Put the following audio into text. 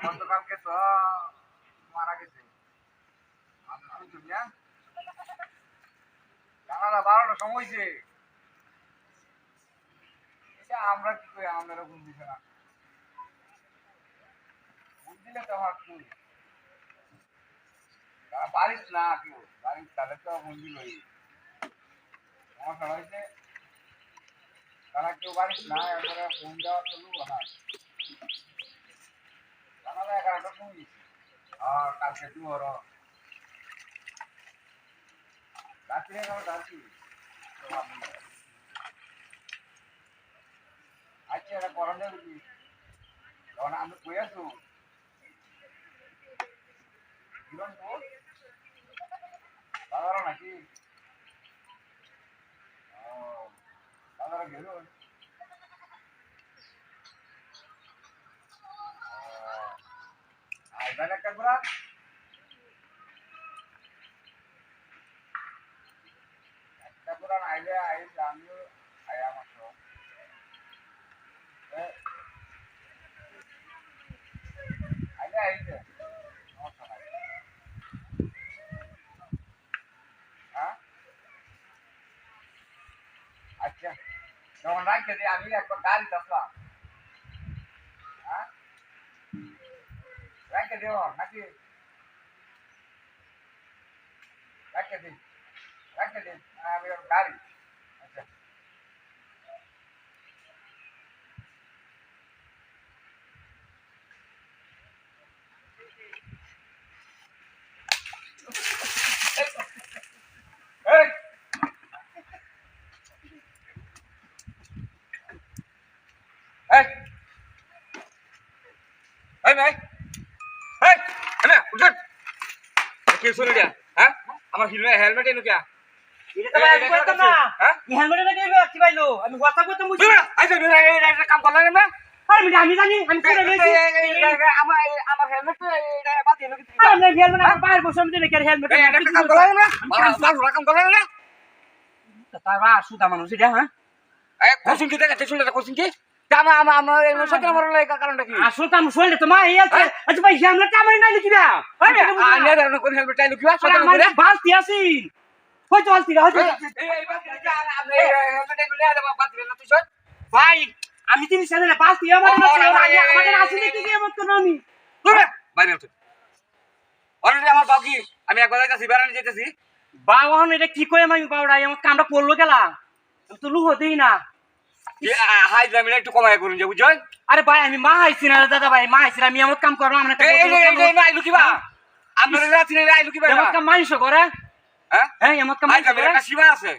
গতকালকে তো মারা গেছে আমি দুনিয়া জানালা 12টার সময় হয়েছে এটা আমরা কি করি আমাদের ঘুম দিছে না ঘুম দিলে তো আমার কি বাড়িস না কেউ বাড়ির তাহলে তো ঘুম দিলই সমস্যা হয়েছে তারা কেউ বাড়িস না এরপরে ফোন দেওয়া চলু না জানালা 11টার সময় গেছে আর কালকে তুই ওর রাত্রে 11টা আর কি আচ্ছা এটা করান যাবে কি তখন আমি কই আছো বাজারও নাকি বাজারে গেল আইবেন একটা ঘোরা একটা ঘোরা আইলে আইলে আমিও আয়া মাত্র আইলে আইলে সমস্যা নাই হ্যাঁ আচ্ছা যখন রাখতে দিই আমি একবার গাড়ি চাপলাম হ্যাঁ রাখতে দিও নাকি রাখতে দিই আমি গাড়ি আচ্ছা এই এই এই ভাই এই এনে উঠুন কি শুনে দিয়া হ্যাঁ আমার হেলমেট এনো কিয়া এটা তো ভাই কইতাম না হ্যাঁ এই হেলমেটে নাকি কি পাইলো আমি কথা কইতাম বুঝি আইছো এটা কাম করলা না আরে আমি জানি আমি করে লইছি আমার হেলমেট এটা বাদ এলো কি আরে আমি হেলমেট আমার বাইরে বসে আমি দেখি হেলমেট এটা কাম করলা না কাম করলা না তার বা সুদা মানুষ এটা হ্যাঁ এই কোচিং কি দেখে শুনলে কোচিং কি আমার এই সাথে আমার লাগা কারণটা কি আসল কাম শুনলে তো মা এই আছে আচ্ছা ভাই হেলমেট আমার নাই লিখি না আরে আনে কোন হেলমেট টাই লুকিবা সাথে আমার বালতি আছে হয়তো বালতি হয়তো এই বাদ আপনি হেলমেট লয়ে আলে বাদ দিলেন না তুই সব ভাই আমি জিনিস জানি না বালতি আমাদের আছে নাকি কি এমন তো আমি বাইরে উঠে অলরেডি আমার বাকি আমি একবার যাইতাছি বেড়ানি যাইতাছি বাবাহন এটা কি কই আমি বাবড়া আমার কামটা পড়লো গেলা আমি তো লুহ দেই না হাই জামিনা একটু কমায় করুন যে বুঝছেন আরে ভাই আমি মা আইছি না দাদা ভাই মা আইছি আমি আমার কাম করব আমরা এই আইলু কিবা আপনারা রাতে আইলু কিবা আমার কাম মানুষ করে হ্যাঁ হ্যাঁ আমার কাম হাই মানুষ করে জামিনা সীমা আছে